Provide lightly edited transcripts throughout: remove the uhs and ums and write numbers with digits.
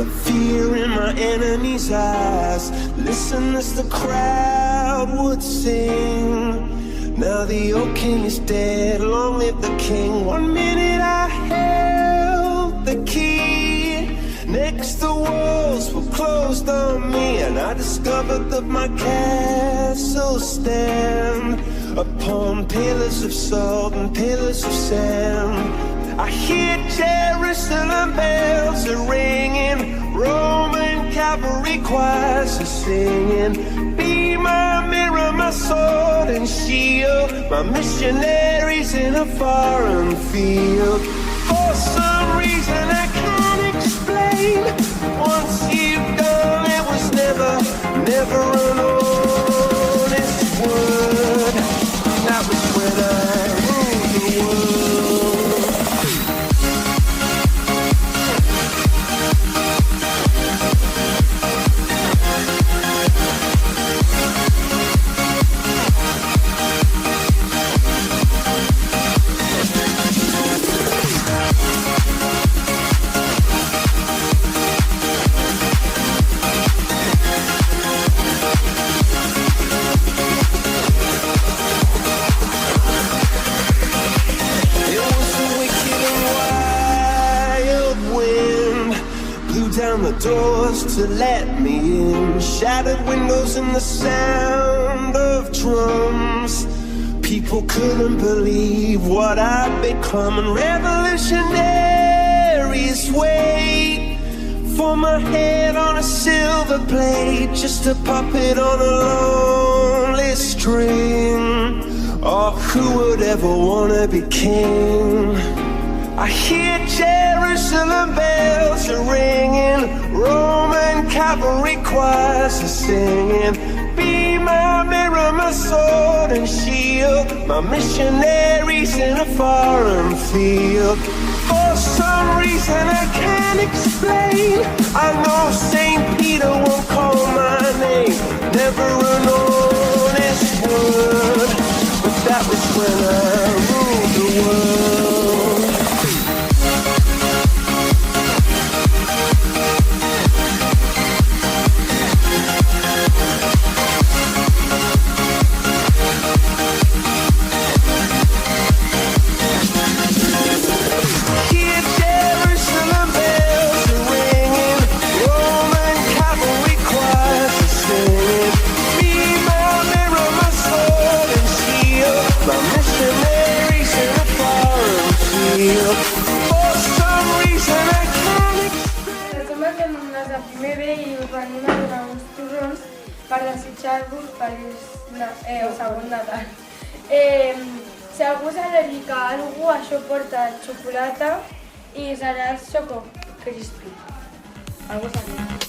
the fear in my enemy's eyes. Listen as the crowd would sing. Now the old king is dead, long live the king. 1 minute I held the key. Next the walls were closed on me, and I discovered that my castle stand upon pillars of salt and pillars of sand. I hear Jerusalem bells are ringing, Roman cavalry choirs are singing. Be my mirror, my sword and shield, my missionaries in a foreign field. For some reason I can't explain, once you've gone it was never an honest word. That was when I ruled the world. The doors to let me in, shattered windows and the sound of drums. People couldn't believe what I'd become, and revolutionaries wait for my head on a silver plate, just a puppet on a lonely string. Oh, who would ever wanna be king? I hear Jerusalem bells are ringing, Roman cavalry choirs are singing. Be my mirror, my sword and shield, my missionaries in a foreign field. For some reason I can't explain, I know St. Peter won't call my name, never an honest word. But that was when I ruled the world. Per desitjar-vos feliç segon Nadal. Si algú s'ha de dedicar a algú, això porta xocolata i serà Choco Crispy. Algú s'ha de dedicar.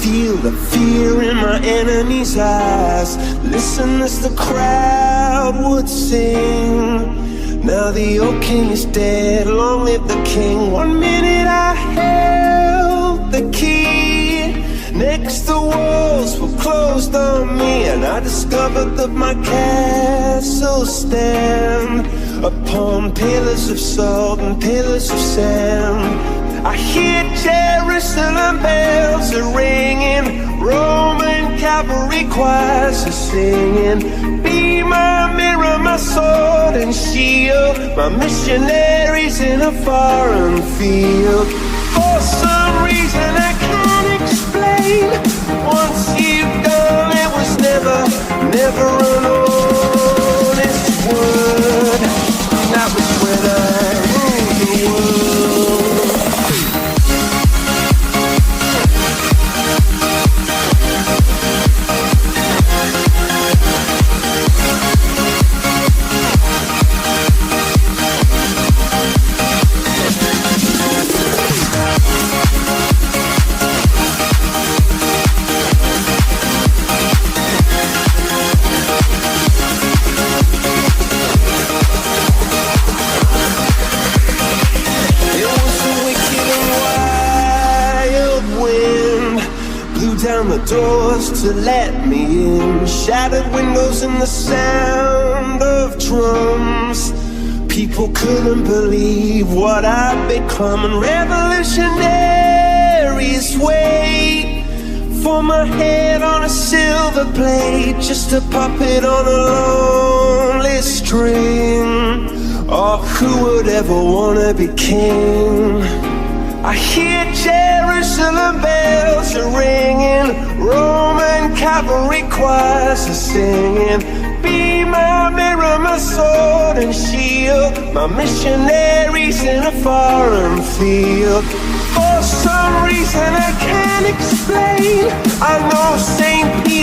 Feel the fear in my enemy's eyes. Listen as the crowd would sing. Now the old king is dead, long live the king. 1 minute I held the key. Next the walls were closed on me, and I discovered that my castle stand upon pillars of salt and pillars of sand. I hear Jerusalem bells are ringing, Roman cavalry choirs are singing. Be my mirror, my sword and shield, my missionaries in a foreign field. For some reason I can't explain, once you've gone it was never an honest word. That was when I ruled the world. to let me in. Shattered windows and the sound of drums. People couldn't believe what I'd become. And revolutionaries wait for my head on a silver plate, just a puppet on a lonely string. Oh, who would ever wanna be king? I hear Jerusalem bells are ringing, Roman cavalry choirs are singing. Be my mirror, my sword and shield, my missionaries in a foreign field. For some reason I can't explain, I know St. Peter